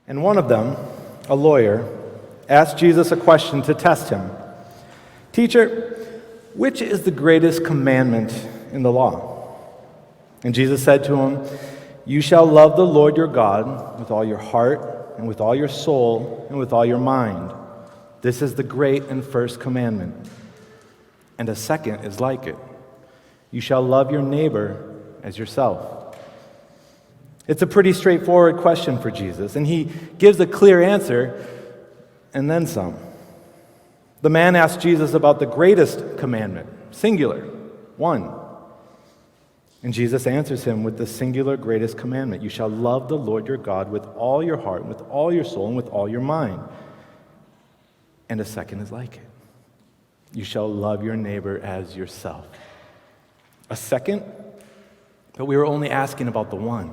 And one of them, a lawyer, asked Jesus a question to test him. "Teacher, which is the greatest commandment in the law?" And Jesus said to him, "You shall love the Lord your God with all your heart and with all your soul and with all your mind. This is the great and first commandment. And a second is like it. You shall love your neighbor as yourself." It's a pretty straightforward question for Jesus, and he gives a clear answer and then some. The man asked Jesus about the greatest commandment, singular, one. And Jesus answers him with the singular greatest commandment. You shall love the Lord your God with all your heart, with all your soul, and with all your mind. And a second is like it. You shall love your neighbor as yourself. A second, but we were only asking about the one.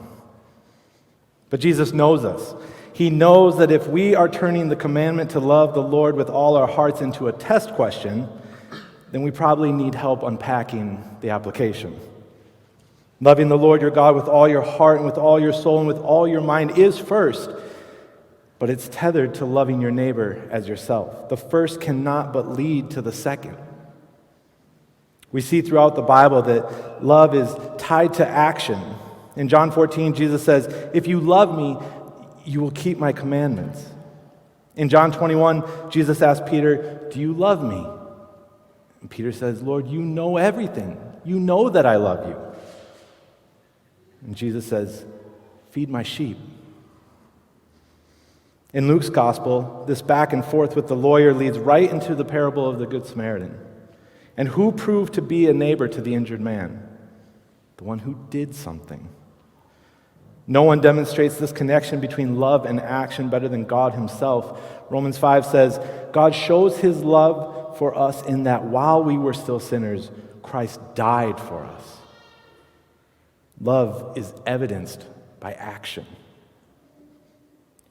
But Jesus knows us. He knows that if we are turning the commandment to love the Lord with all our hearts into a test question, then we probably need help unpacking the application. Loving the Lord your God with all your heart and with all your soul and with all your mind is first, but it's tethered to loving your neighbor as yourself. The first cannot but lead to the second. We see throughout the Bible that love is tied to action. In John 14, Jesus says, "If you love me, you will keep my commandments." In John 21, Jesus asked Peter, "Do you love me?" And Peter says, "Lord, you know everything. You know that I love you." And Jesus says, "Feed my sheep." In Luke's gospel, this back and forth with the lawyer leads right into the parable of the Good Samaritan. And who proved to be a neighbor to the injured man? The one who did something. No one demonstrates this connection between love and action better than God himself. Romans 5 says, God shows his love for us in that while we were still sinners, Christ died for us. Love is evidenced by action.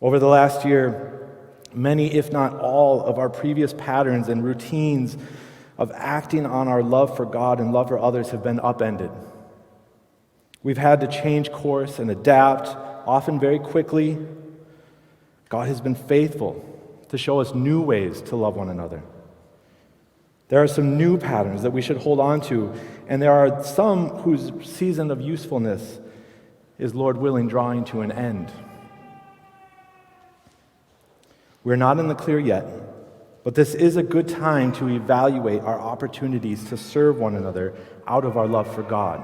Over the last year, many, if not all, of our previous patterns and routines of acting on our love for God and love for others have been upended. We've had to change course and adapt, often very quickly. God has been faithful to show us new ways to love one another. There are some new patterns that we should hold on to, and there are some whose season of usefulness is, Lord willing, drawing to an end. We're not in the clear yet, but this is a good time to evaluate our opportunities to serve one another out of our love for God.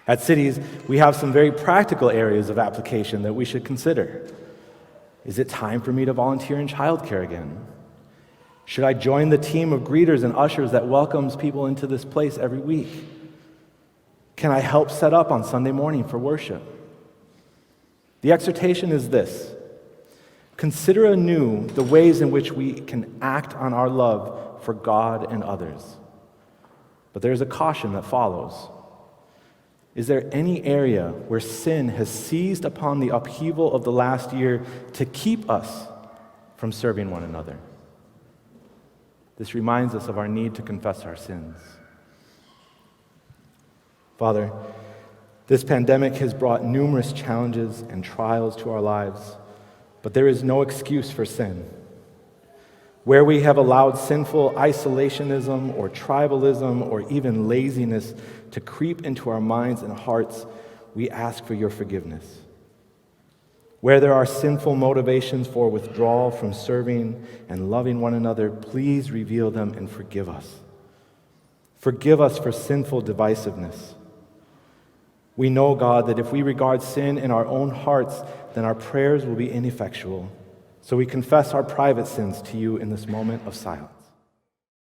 At Cities, we have some very practical areas of application that we should consider. Is it time for me to volunteer in childcare again? Should I join the team of greeters and ushers that welcomes people into this place every week? Can I help set up on Sunday morning for worship? The exhortation is this: consider anew the ways in which we can act on our love for God and others. But there's a caution that follows. Is there any area where sin has seized upon the upheaval of the last year to keep us from serving one another? This reminds us of our need to confess our sins. Father, this pandemic has brought numerous challenges and trials to our lives, but there is no excuse for sin. Where we have allowed sinful isolationism or tribalism or even laziness to creep into our minds and hearts, we ask for your forgiveness. Where there are sinful motivations for withdrawal from serving and loving one another, please reveal them and forgive us. Forgive us for sinful divisiveness. We know, God, that if we regard sin in our own hearts, then our prayers will be ineffectual. So we confess our private sins to you in this moment of silence.